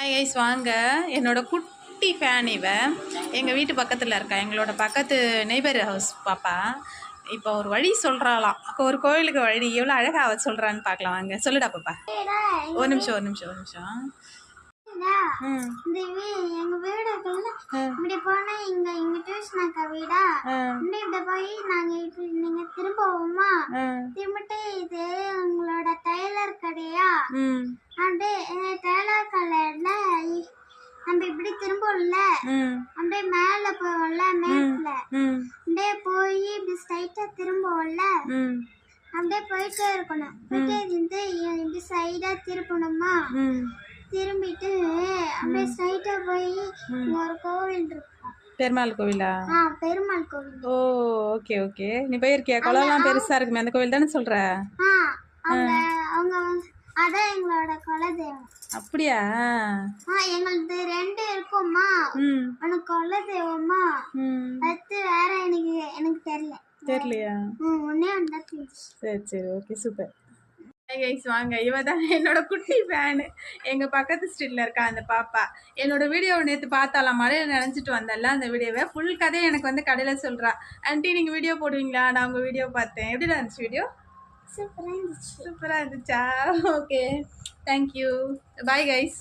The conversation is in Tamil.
ஹாய் கைஸ், வாங்க. என்னோட குட்டி ஃபேன் இவ. எங்கள் வீட்டு பக்கத்தில் இருக்கா, எங்களோட பக்கத்து நெய்பர் ஹவுஸ் பாப்பா. இப்போ ஒரு வழி சொல்கிறாளாம், ஒரு கோயிலுக்கு வழி. எவ்வளோ அழகாக அவ சொல்கிறான்னு பார்க்கலாம் வாங்க. சொல்லுடா பாப்பா. ஒரு நிமிஷம். எங்க வீடு இப்படி போனா இங்க டியூஷன் அக்கா வீடா இப்படி போய் நாங்க நீங்க திரும்பவுமா திரும்பிட்டு இது உங்களோட டெய்லர் கடையா அப்படியே டெய்லர் கடையில நம்ம இப்படி திரும்பல அப்படியே மேல போவோம்ல மேட்ல அப்படியே போய் இப்படி ஸ்ட்ரைட்டா திரும்பவும்ல அப்படியே போயிட்டே இருக்கணும். போயிட்டே இருந்து இப்படி சைடா திருப்பணுமா திரும்பிட்டு அப்படியே ஸ்ட்ரைட்டா போய் ஒரு கோவில் இருக்கும். பெருமாள் கோவிலா? பெருமாள் கோவில். ஓ, ஓகே ஓகே. நீ போயிருக்கியா? குளம்லாம் பெருசா இருக்குமே, அந்த கோவில் தானே சொல்ற? அவங்க அதான் எங்களோட குலதெய்வம். அப்படியா? எங்களுக்கு 2 இருக்குமா. உனக்கு குலதெய்வமா அது வேற எனக்கு தெரியலையா? ஒன்னே ஒன்றா. சரி ஓகே, சூப்பர். கைஸ் வாங்க, இவ தான் என்னோட குட்டி ஃபேனு. எங்கள் பக்கத்து ஸ்ட்ரீட்டில் இருக்கா அந்த பாப்பா. என்னோட வீடியோவை நேற்று பார்த்தாலாம், மழையில் நினச்சிட்டு வந்தல அந்த வீடியோவை. ஃபுல் கதையை எனக்கு வந்து கடையில் சொல்கிறா. ஆண்டி நீங்கள் வீடியோ போடுவீங்களா? நான் உங்கள் வீடியோ பார்த்தேன். எப்படிதான் இருந்துச்சு வீடியோ? சூப்பராக இருந்துச்சு. சூப்பராக இருந்துச்சா? Okay, thank you. Bye guys.